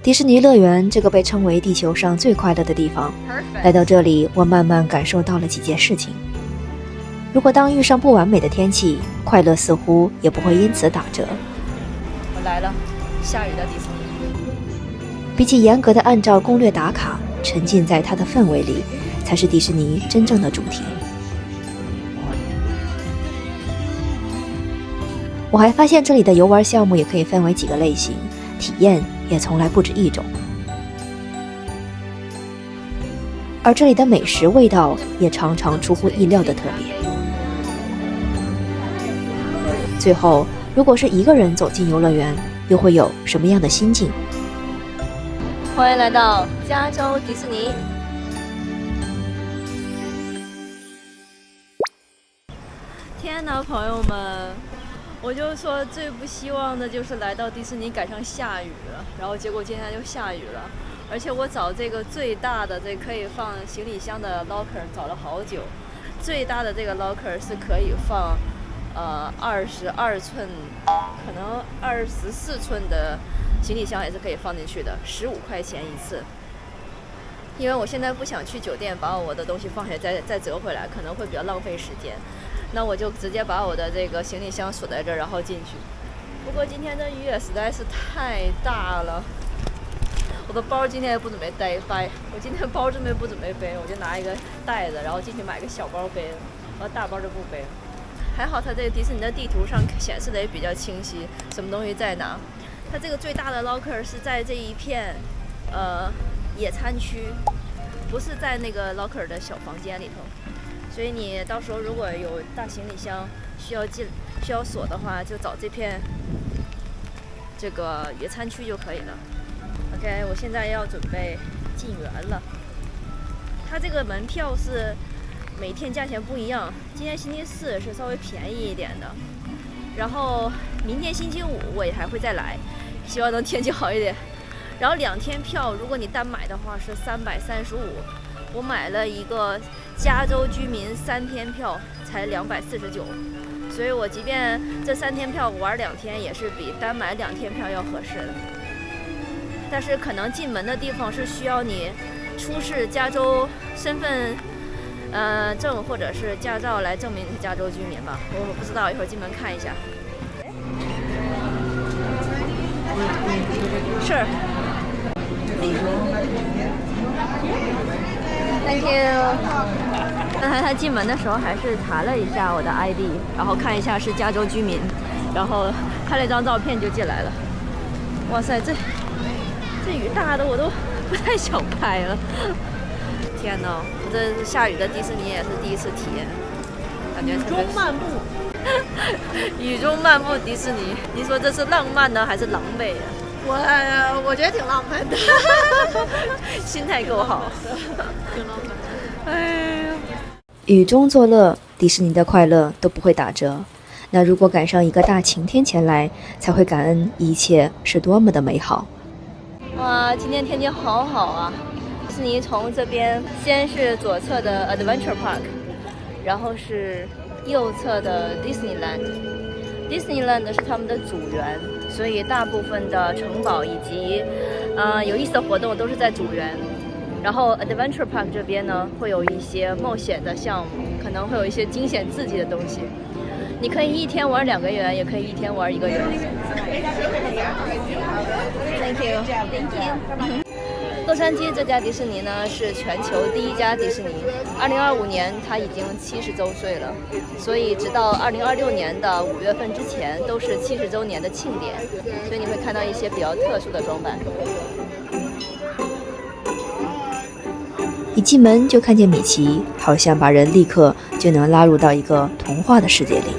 迪士尼乐园这个被称为地球上最快乐的地方，来到这里，我慢慢感受到了几件事情。如果当遇上不完美的天气，快乐似乎也不会因此打折。我来了，下雨的迪士尼。比起严格的按照攻略打卡，沉浸在它的氛围里，才是迪士尼真正的主题。我还发现这里的游玩项目也可以分为几个类型，体验也从来不止一种。而这里的美食味道也常常出乎意料的特别。最后，如果是一个人走进游乐园，又会有什么样的心境？欢迎来到加州迪士尼。天哪，朋友们！我就说最不希望的就是来到迪士尼赶上下雨了，然后结果今天就下雨了，而且我找这个最大的这可以放行李箱的 locker 找了好久，最大的这个 locker 是可以放22寸，可能24寸的行李箱也是可以放进去的，15块钱一次。因为我现在不想去酒店把我的东西放下再折回来，可能会比较浪费时间。那我就直接把我的这个行李箱锁在这儿，然后进去。不过今天的雨也实在是太大了，我的包今天也不准备背，我今天包准备不准备背，我就拿一个袋子，然后进去买个小包背了，然后大包就不背了。还好它这个迪士尼的地图上显示的也比较清晰，什么东西在哪。它这个最大的 locker 是在这一片野餐区，不是在那个 locker 的小房间里头。所以你到时候如果有大行李箱需要锁的话，就找这片这个野餐区就可以了。OK， 我现在要准备进园了。它这个门票是每天价钱不一样，今天星期四是稍微便宜一点的，然后明天星期五我也还会再来，希望能天气好一点。然后2天票，如果你单买的话是335，我买了一个加州居民3天票才249，所以我即便这3天票玩2天，也是比单买2天票要合适的。但是可能进门的地方是需要你出示加州身份证或者是驾照来证明你是加州居民吧，我不知道，一会儿进门看一下。是。Thank you。刚才他进门的时候还是查了一下我的 ID， 然后看一下是加州居民，然后拍了一张照片就进来了。哇塞，这雨大的我都不太想拍了。天哪，我这下雨的迪士尼也是第一次体验，感觉特别。雨中漫步，雨中漫步迪士尼，你说这是浪漫呢还是狼狈呀？我觉得挺浪漫的，心态够好，挺浪漫。哎呀，雨中作乐，迪士尼的快乐都不会打折。那如果赶上一个大晴天前来，才会感恩一切是多么的美好。哇，今天天气好好啊！迪士尼从这边先是左侧的 Adventure Park， 然后是右侧的 Disneyland。Disneyland 是他们的主园，所以大部分的城堡以及有意思的活动都是在主园。然后 Adventure Park 这边呢，会有一些冒险的项目，可能会有一些惊险刺激的东西。你可以一天玩2个园，也可以一天玩1个园。Thank you. Thank you. 洛杉矶这家迪士尼呢是全球第1家迪士尼，2025年它已经70周岁了，所以直到2026年的5月份之前都是70周年的庆典，所以你会看到一些比较特殊的装扮。一进门就看见米奇，好像把人立刻就能拉入到一个童话的世界里。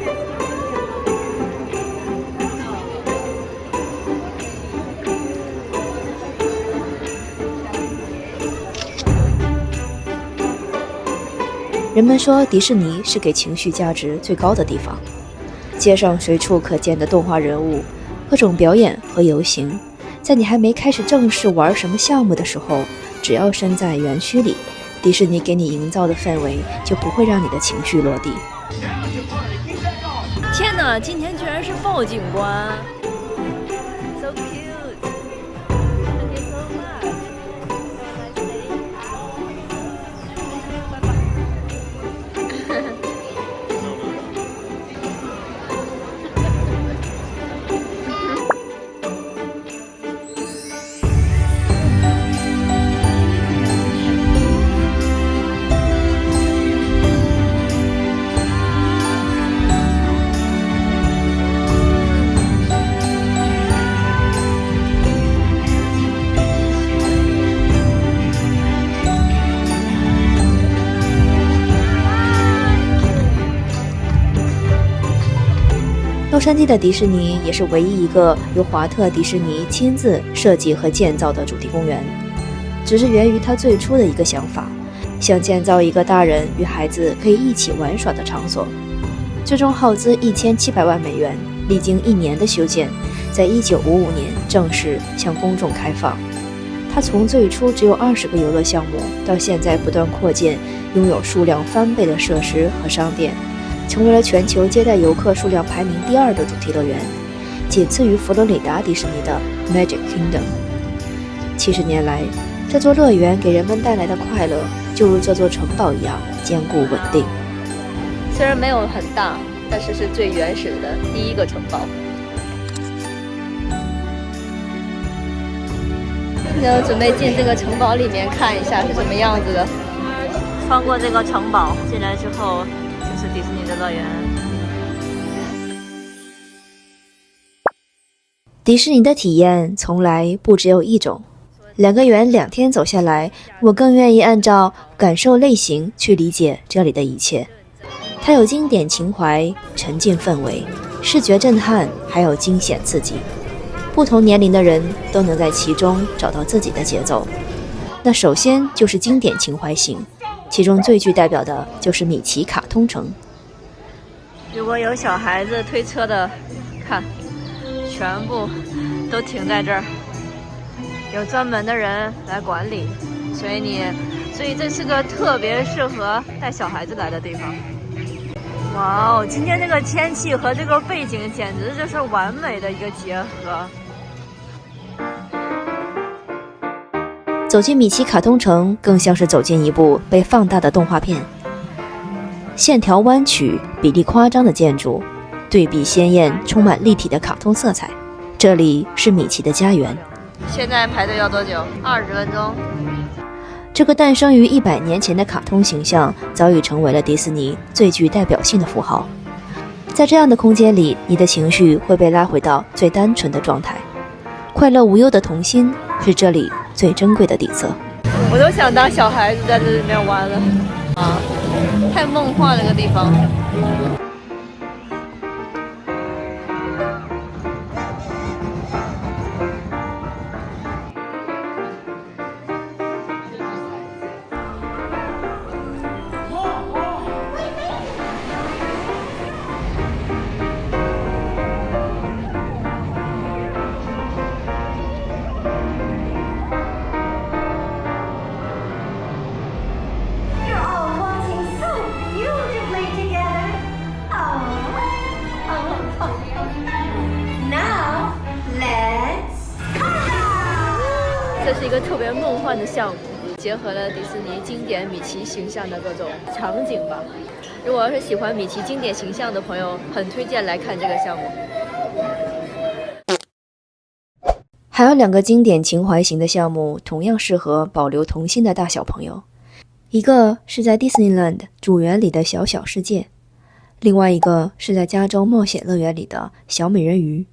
人们说迪士尼是给情绪价值最高的地方，街上随处可见的动画人物，各种表演和游行，在你还没开始正式玩什么项目的时候，只要身在园区里，迪士尼给你营造的氛围就不会让你的情绪落地。天哪，今天居然是鲍警官 ，so cute， so 杉矶的迪士尼也是唯一一个由华特迪士尼亲自设计和建造的主题公园，只是源于他最初的一个想法，想建造一个大人与孩子可以一起玩耍的场所。最终耗资1700万美元，历经1年的修建，在1955年正式向公众开放。它从最初只有20个游乐项目，到现在不断扩建，拥有数量翻倍的设施和商店，成为了全球接待游客数量排名第2的主题乐园，仅次于佛罗里达迪士尼的 Magic Kingdom。70年来，这座乐园给人们带来的快乐，就如这座城堡一样坚固稳定。虽然没有很大，但是是最原始的第一个城堡。就准备进这个城堡里面看一下是什么样子的。穿过这个城堡进来之后，就是迪士尼的乐园。迪士尼的体验从来不只有一种。2个园2天走下来，我更愿意按照感受类型去理解这里的一切。它有经典情怀、沉浸氛围、视觉震撼，还有惊险刺激。不同年龄的人都能在其中找到自己的节奏。那首先就是经典情怀型，其中最具代表的就是米奇卡通城。如果有小孩子推车的，看，全部都停在这儿，有专门的人来管理，所以这是个特别适合带小孩子来的地方。哇哦，今天这个天气和这个背景简直就是完美的一个结合。走进米奇卡通城，更像是走进一部被放大的动画片。线条弯曲、比例夸张的建筑，对比鲜艳、充满立体的卡通色彩。这里是米奇的家园。现在排队要多久？20分钟。这个诞生于100年前的卡通形象，早已成为了迪士尼最具代表性的符号。在这样的空间里，你的情绪会被拉回到最单纯的状态。快乐无忧的童心是这里最珍贵的底色。我都想当小孩子在这里面玩了啊，太梦幻了个地方。这是一个特别梦幻的项目，结合了迪士尼经典米奇形象的各种场景吧。如果要是喜欢米奇经典形象的朋友，很推荐来看这个项目。还有2个经典情怀型的项目，同样适合保留童心的大小朋友。一个是在 Disneyland 主园里的小小世界，另外一个是在加州冒险乐园里的小美人鱼。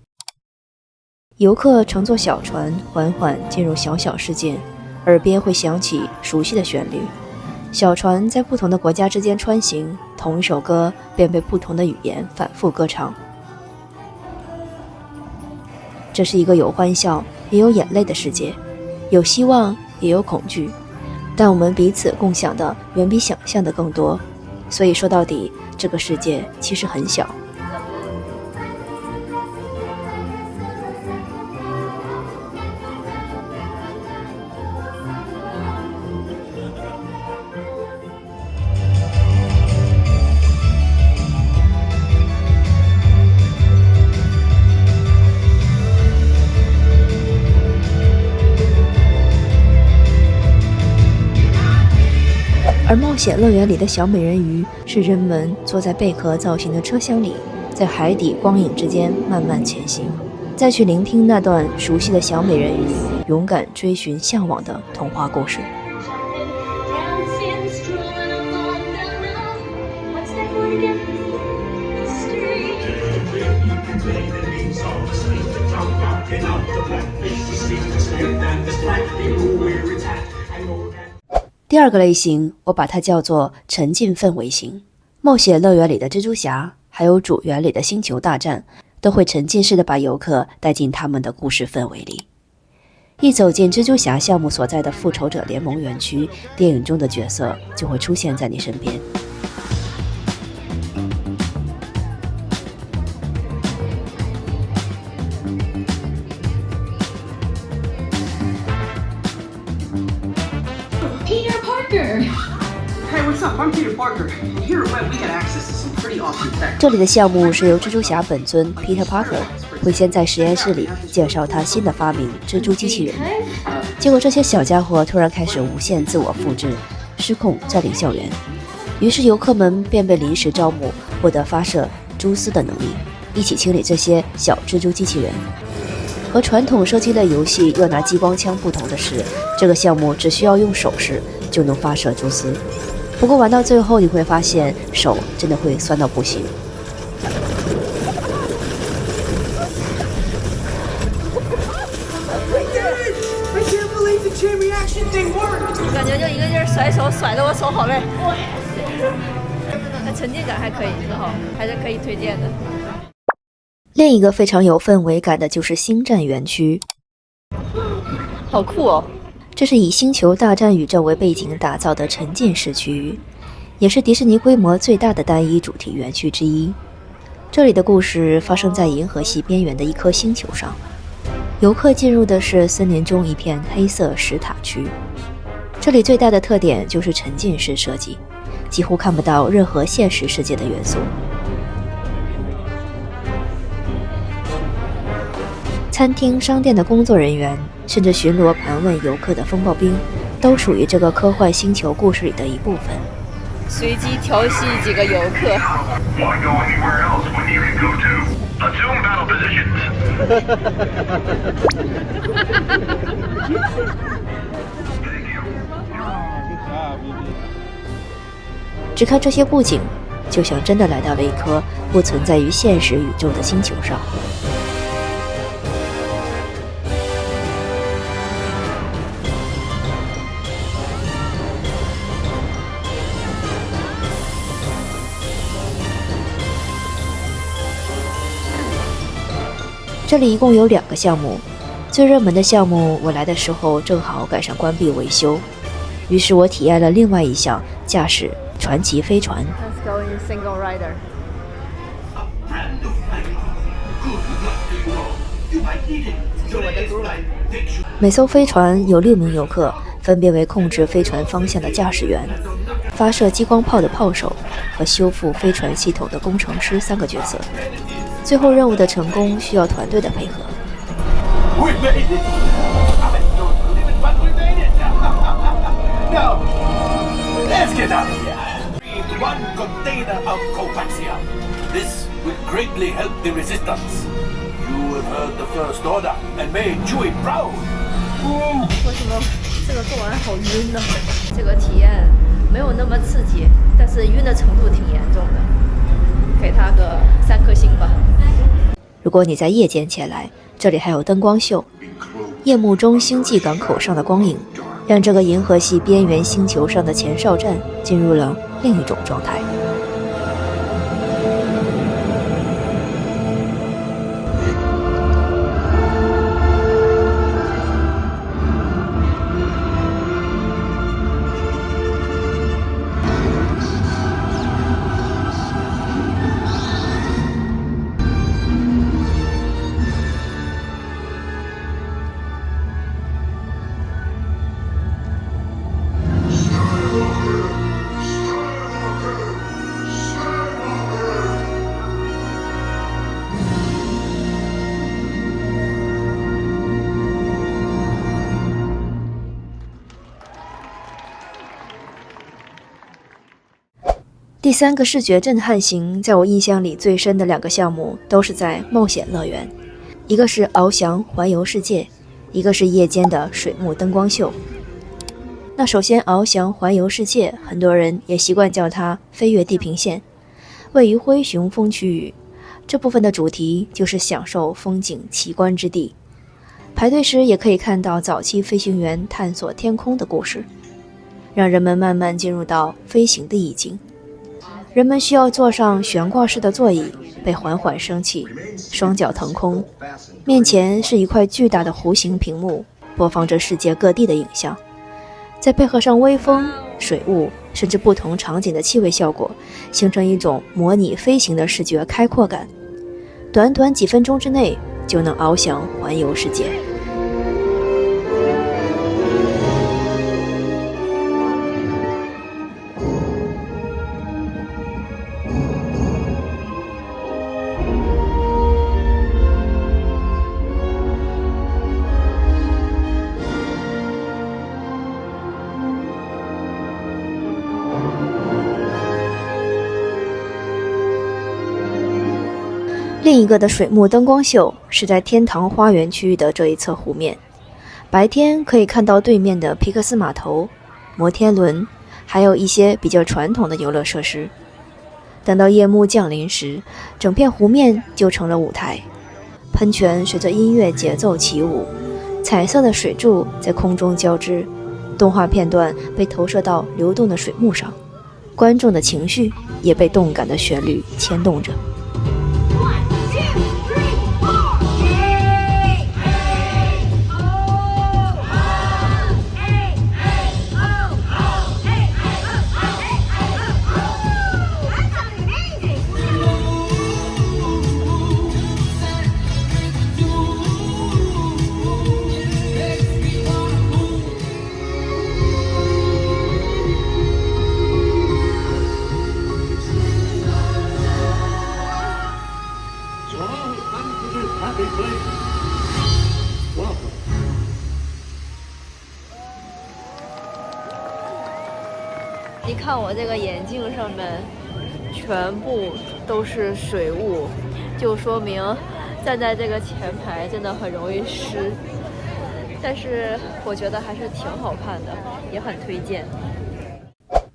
游客乘坐小船缓缓进入小小世界，耳边会响起熟悉的旋律。小船在不同的国家之间穿行，同一首歌便被不同的语言反复歌唱。这是一个有欢笑也有眼泪的世界，有希望也有恐惧，但我们彼此共享的远比想象的更多。所以说到底，这个世界其实很小。而冒险乐园里的小美人鱼是人们坐在贝壳造型的车厢里，在海底光影之间慢慢前行，再去聆听那段熟悉的小美人鱼勇敢追寻向往的童话故事。第2个类型，我把它叫做沉浸氛围型。冒险乐园里的蜘蛛侠，还有主园里的星球大战，都会沉浸式地把游客带进他们的故事氛围里。一走进蜘蛛侠项目所在的复仇者联盟园区，电影中的角色就会出现在你身边。Peter Parker。Hey, what's up? I'm Peter Parker. Here at Web, we get access to some pretty awesome tech. 这里的项目是由蜘蛛侠本尊 Peter Parker 会先在实验室里介绍他新的发明蜘蛛机器人，结果这些小家伙突然开始无限自我复制，失控占领校园，于是游客们便被临时招募，获得发射蛛丝的能力，一起清理这些小蜘蛛机器人。和传统射击类游戏要拿激光枪不同的是，这个项目只需要用手势就能发射蛛丝。不过玩到最后，你会发现手真的会酸到不行。感觉就一个劲儿甩手，甩得我手好累。那沉浸感还可以，还是可以推荐的。另一个非常有氛围感的就是星战园区，好酷哦！这是以星球大战宇宙为背景打造的沉浸式区域，也是迪士尼规模最大的单一主题园区之一。这里的故事发生在银河系边缘的一颗星球上，游客进入的是森林中一片黑色石塔区。这里最大的特点就是沉浸式设计，几乎看不到任何现实世界的元素。餐厅、商店的工作人员，甚至巡逻盘问游客的风暴兵，都属于这个科幻星球故事里的一部分。随机调戏几个游客。只看这些布景，就像真的来到了一颗不存在于现实宇宙的星球上。这里一共有2个项目，最热门的项目我来的时候正好赶上关闭维修，于是我体验了另外一项驾驶传奇飞船。 Let's go in single rider。这是我的 group。每艘飞船有6名游客，分别为控制飞船方向的驾驶员、发射激光炮的炮手和修复飞船系统的工程师3个角色。最后任务的成功需要团队的配合。We made it! I don't believe it, but we made it! Now, let's get out of here. 1 container of Copaxium. This will greatly help the resistance. You have heard the First Order and made Chewie proud. 为什么这个做完好晕呢？这个体验没有那么刺激，但是晕的程度挺严重的，给它个3颗星吧。如果你在夜间前来，这里还有灯光秀。夜幕中星际港口上的光影，让这个银河系边缘星球上的前哨站进入了另一种状态。第3个视觉震撼型，在我印象里最深的2个项目都是在冒险乐园，一个是翱翔环游世界，一个是夜间的水幕灯光秀。那首先翱翔环游世界，很多人也习惯叫它飞越地平线，位于灰熊峰区域。这部分的主题就是享受风景奇观之地，排队时也可以看到早期飞行员探索天空的故事，让人们慢慢进入到飞行的意境。人们需要坐上悬挂式的座椅，被缓缓升起，双脚腾空，面前是一块巨大的弧形屏幕，播放着世界各地的影像，再配合上微风、水雾，甚至不同场景的气味效果，形成一种模拟飞行的视觉开阔感。短短几分钟之内，就能翱翔环游世界。另一个的水幕灯光秀是在天堂花园区域的这一侧湖面，白天可以看到对面的皮克斯码头、摩天轮，还有一些比较传统的游乐设施。等到夜幕降临时，整片湖面就成了舞台，喷泉随着音乐节奏起舞，彩色的水柱在空中交织，动画片段被投射到流动的水幕上，观众的情绪也被动感的旋律牵动着。你看我这个眼镜上面全部都是水雾，就说明站在这个前排真的很容易湿。但是我觉得还是挺好看的，也很推荐。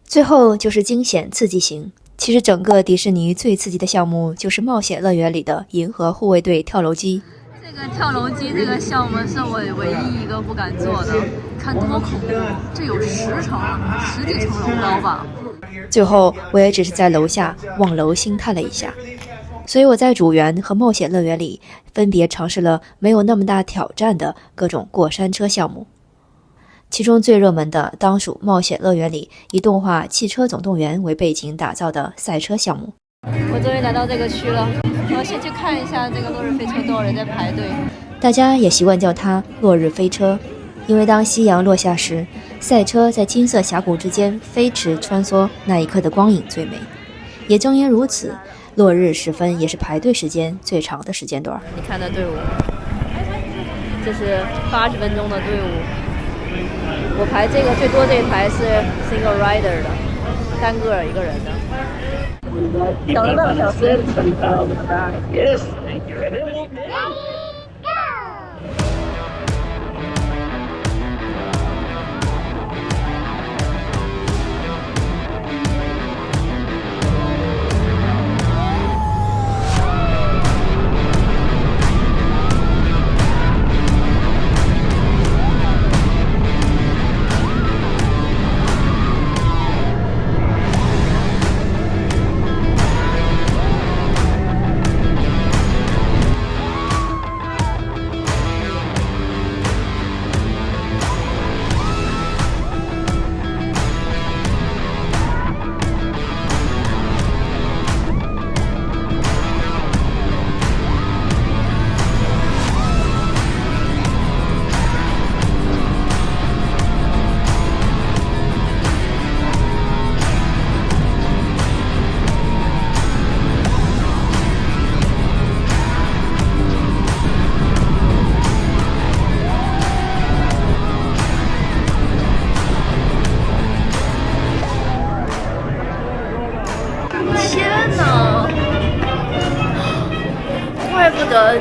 最后就是惊险刺激型。其实整个迪士尼最刺激的项目就是冒险乐园里的银河护卫队跳楼机。这个跳楼机这个项目是我唯一一个不敢做的，看多恐怖，这有10几层楼高吧。最后我也只是在楼下望楼兴叹了一下。所以我在主园和冒险乐园里分别尝试了没有那么大挑战的各种过山车项目，其中最热门的当属冒险乐园里以动画《汽车总动员》为背景打造的赛车项目。我终于来到这个区了，我要先去看一下这个落日飞车多少人在排队。大家也习惯叫它落日飞车，因为当夕阳落下时，赛车在金色峡谷之间飞驰穿梭，那一刻的光影最美。也正因如此，落日时分也是排队时间最长的时间段。你看那队伍，这是80分钟的队伍。我排这个最多这一排是 single rider 的，单个一个人的。等了半个小时。Yes.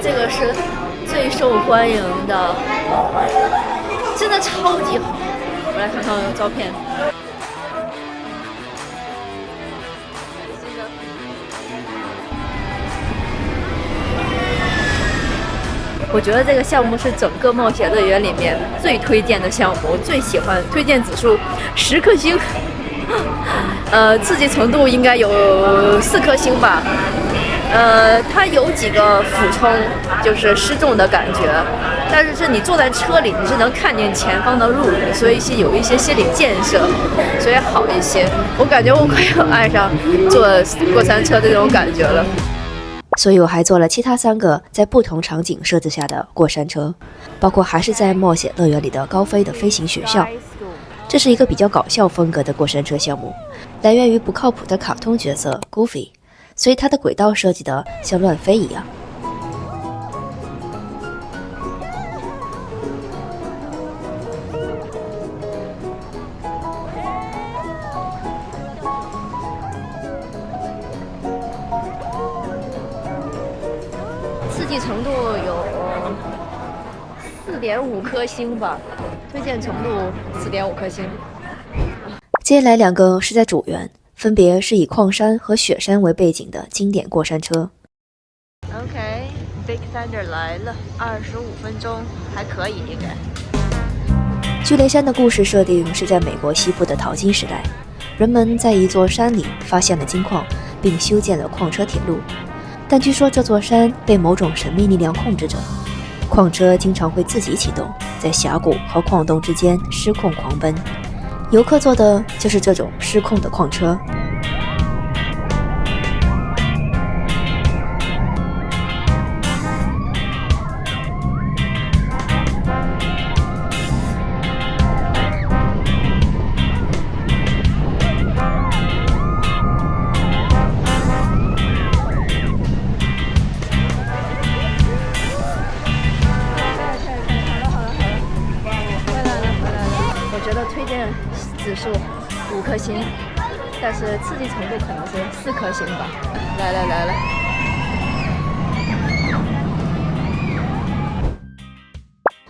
这个是最受欢迎的，真的超级好。我来看看照片。我觉得这个项目是整个冒险乐园里面最推荐的项目，我最喜欢，推荐指数10颗星。刺激程度应该有4颗星吧。它有几个俯冲，就是失重的感觉，但是你坐在车里，你是能看见前方的路的，所以有一些心理建设，所以好一些。我感觉我快要爱上坐过山车的这种感觉了。所以我还做了其他3个在不同场景设置下的过山车，包括还是在冒险乐园里的高飞的飞行学校。这是一个比较搞笑风格的过山车项目，来源于不靠谱的卡通角色 Goofy， 所以它的轨道设计的像乱飞一样。刺激程度有4.5颗星吧，推荐程度4.5颗星。接下来2个是在主园，分别是以矿山和雪山为背景的经典过山车。OK，Big Thunder 来了，25分钟还可以应该。巨雷山的故事设定是在美国西部的淘金时代，人们在一座山里发现了金矿，并修建了矿车铁路。但据说这座山被某种神秘力量控制着，矿车经常会自己启动，在峡谷和矿洞之间失控狂奔。游客坐的就是这种失控的矿车。推荐指数5颗星，但是刺激程度可能是4颗星吧。来了。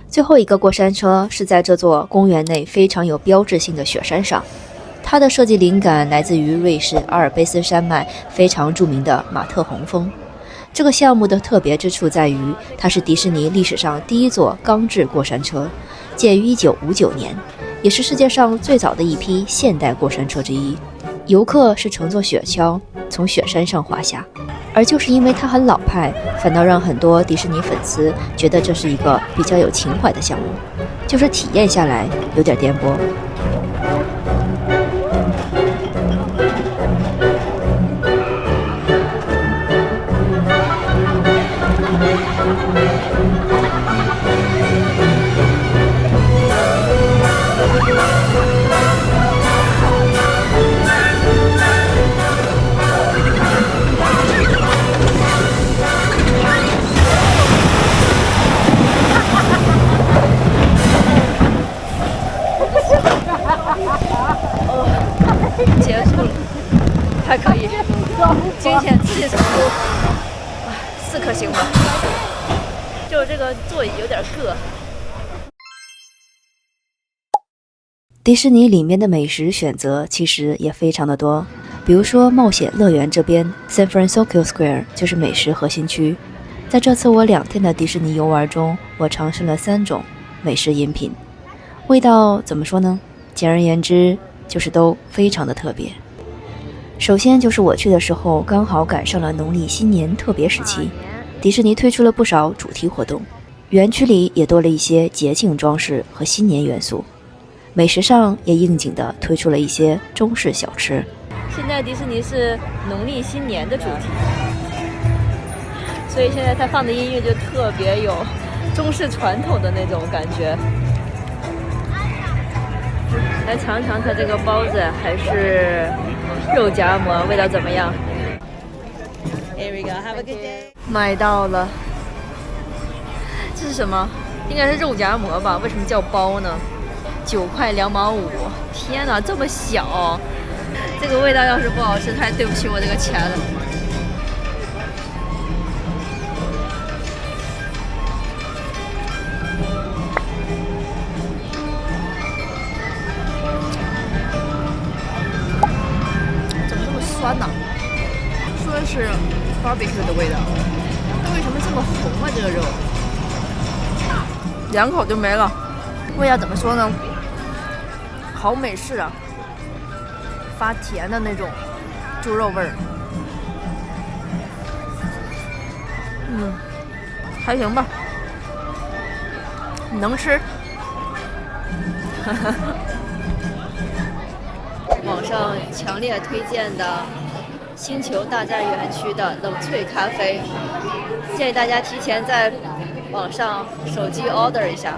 最后一个过山车是在这座公园内非常有标志性的雪山上，它的设计灵感来自于瑞士阿尔卑斯山脉非常著名的马特洪峰。这个项目的特别之处在于，它是迪士尼历史上第一座钢制过山车，建于1959年。也是世界上最早的一批现代过山车之一。游客是乘坐雪橇从雪山上滑下，而就是因为它很老派，反倒让很多迪士尼粉丝觉得这是一个比较有情怀的项目，就是体验下来有点颠簸。结束了，还可以，惊险刺激程度4颗星吧，就这个座椅有点硌。迪士尼里面的美食选择其实也非常的多，比如说冒险乐园这边 San Francisco Square 就是美食核心区。在这次我2天的迪士尼游玩中，我尝试了3种美食饮品，味道怎么说呢？简而言之就是都非常的特别。首先就是我去的时候刚好赶上了农历新年特别时期，迪士尼推出了不少主题活动，园区里也多了一些节庆装饰和新年元素。美食上也应景地推出了一些中式小吃。现在迪士尼是农历新年的主题，所以现在他放的音乐就特别有中式传统的那种感觉。来尝尝它这个包子还是肉夹馍，味道怎么样？ Here we go. Have a good day. 买到了，这是什么？应该是肉夹馍吧？为什么叫包呢？9块2毛5，天哪，这么小！这个味道要是不好吃，太对不起我这个钱了。怎么这么酸呢？说的是 barbecue 的味道，那为什么这么红啊？这个肉2口就没了。味道怎么说呢？好美式啊，发甜的那种猪肉味儿。还行吧，能吃。网上强烈推荐的星球大战园区的冷萃咖啡，建议大家提前在网上手机 order 一下。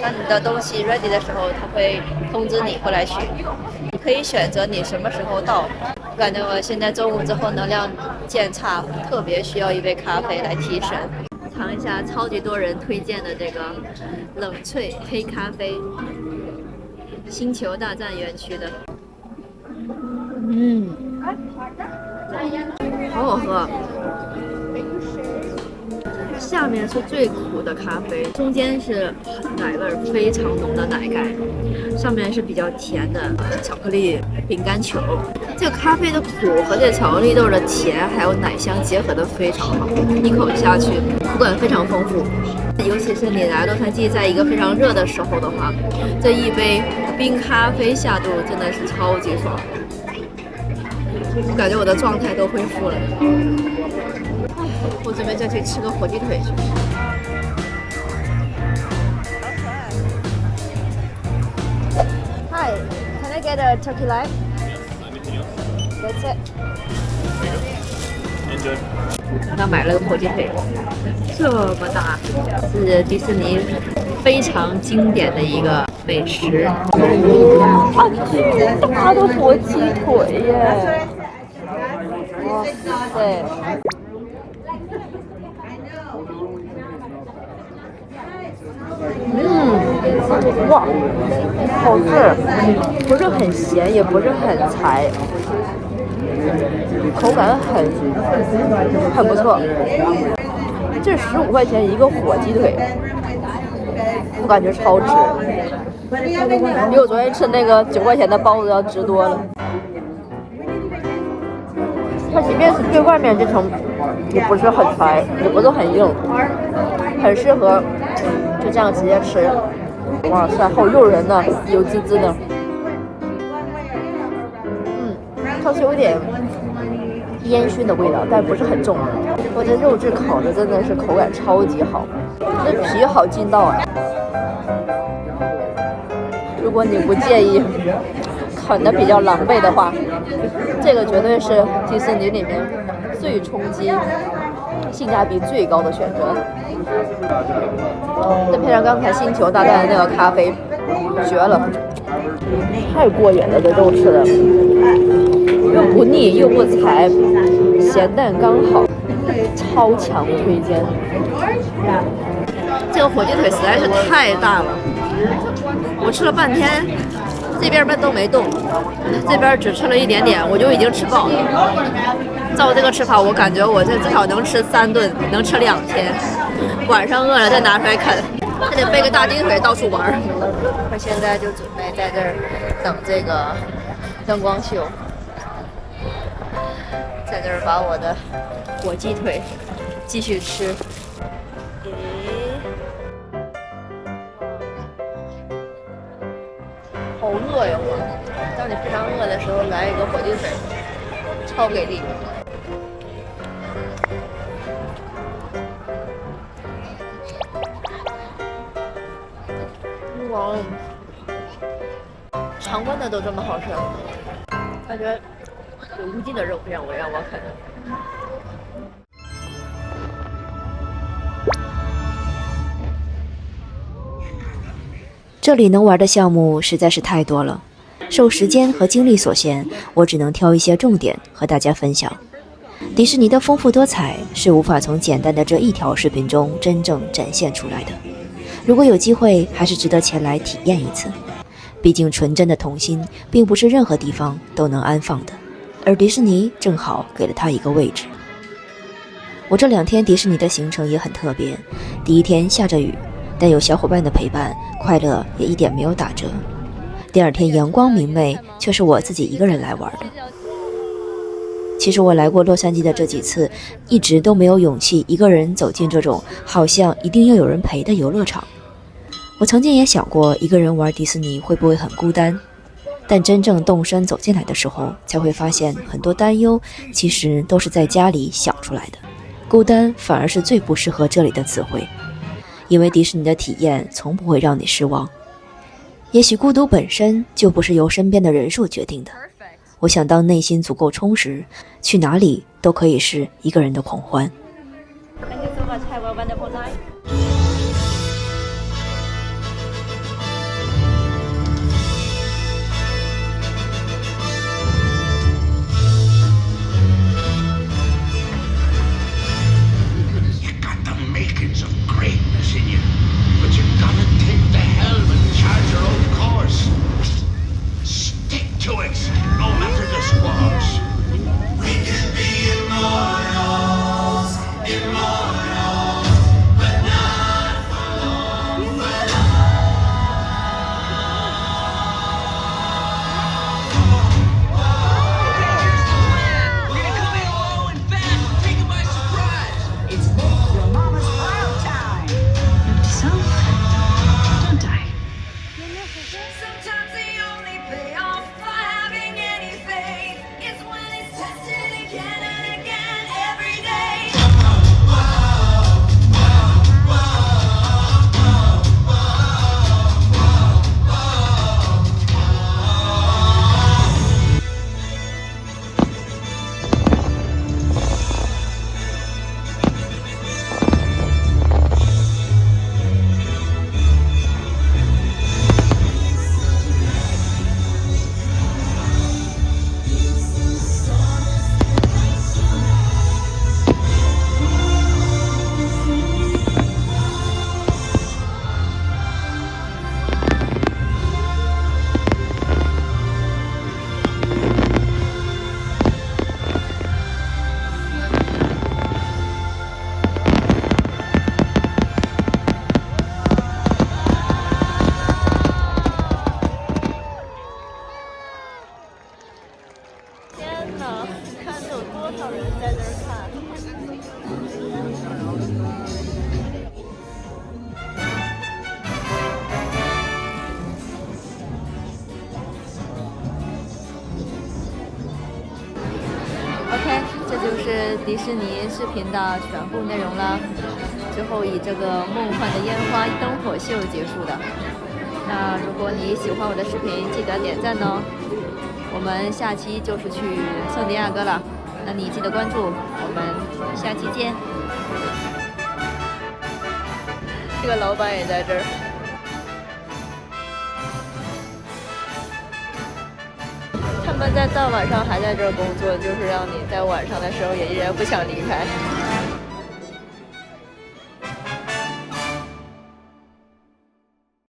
当你的东西 ready 的时候，它会通知你过来取。你可以选择你什么时候到。我感觉我现在中午之后能量渐差，特别需要一杯咖啡来提神。尝一下超级多人推荐的这个冷萃黑咖啡，星球大战园区的。好好喝。下面是最苦的咖啡，中间是奶味非常浓的奶盖，上面是比较甜的巧克力饼干球。这个咖啡的苦和这巧克力豆的甜还有奶香结合的非常好，一口下去口感非常丰富。尤其是你来洛杉矶在一个非常热的时候的话，这一杯冰咖啡下肚真的是超级爽，我感觉我的状态都恢复了。我准备再去吃个火鸡腿去。Hi, can I get a turkey leg? That's it. Enjoy. 他买了个火鸡腿，这么大，是迪士尼非常经典的一个美食。啊，巨大的火鸡腿耶！哇塞！哇，好吃，不是很咸，也不是很柴，口感很不错。这15块钱一个火鸡腿，我感觉超值，比我昨天吃那个9块钱的包子要值多了。它即便是最外面这层也不是很柴，也不是很硬，很适合就这样直接吃。哇塞，好诱人呐，油滋滋的。它是有点烟熏的味道，但不是很重。我这肉质烤的真的是口感超级好，这皮好劲道啊！如果你不介意啃的比较狼狈的话，这个绝对是迪士尼里面最冲击、性价比最高的选择。再配上刚才星球大战的那个咖啡，绝了！太过瘾了，这肉吃的又不腻又不柴，咸淡刚好，超强推荐。这个火鸡腿实在是太大了，我吃了半天，这边闷都没动，这边只吃了一点点，我就已经吃饱了。照这个吃法，我感觉我这至少能吃3顿，能吃2天。晚上饿了再拿出来啃，还得背个大鸡腿到处玩。我现在就准备在这儿等这个灯光秀，在这儿把我的火鸡腿继续吃。好饿呀！我，当你非常饿的时候，来一个火鸡腿，超给力。哇，常温的都这么好吃，感觉有无尽的肉让我啃。这里能玩的项目实在是太多了，受时间和精力所限，我只能挑一些重点和大家分享。迪士尼的丰富多彩是无法从简单的这一条视频中真正展现出来的。如果有机会，还是值得前来体验一次。毕竟纯真的童心并不是任何地方都能安放的，而迪士尼正好给了它一个位置。我这2天迪士尼的行程也很特别，第1天下着雨，但有小伙伴的陪伴，快乐也一点没有打折。第2天阳光明媚，却是我自己一个人来玩的。其实我来过洛杉矶的这几次，一直都没有勇气一个人走进这种好像一定要有人陪的游乐场。我曾经也想过，一个人玩迪士尼会不会很孤单？但真正动身走进来的时候，才会发现很多担忧其实都是在家里想出来的。孤单反而是最不适合这里的词汇，因为迪士尼的体验从不会让你失望。也许孤独本身就不是由身边的人数决定的。我想当内心足够充实，去哪里都可以是一个人的狂欢。Thank you so much. Have a wonderful night. You got the makings of greatness in you, but you gotta take the helm and charge your own course. Stick to it, no matter the squalls. We can be immortals, immortals, but not for long, for long. We're gonna come in low and fast, take it by surprise. It's your mama's proud time. So, don't die. Sometimes the only payoff for having any faith is when it's tested again and again every day. OK， 这就是迪士尼视频的全部内容了。最后以这个梦幻的烟花灯火秀结束的。那如果你喜欢我的视频，记得点赞哦。我们下期就是去圣地亚哥了，那你记得关注，我们下期见。这个老板也在这儿。他们在大晚上还在这儿工作，就是让你在晚上的时候也依然不想离开。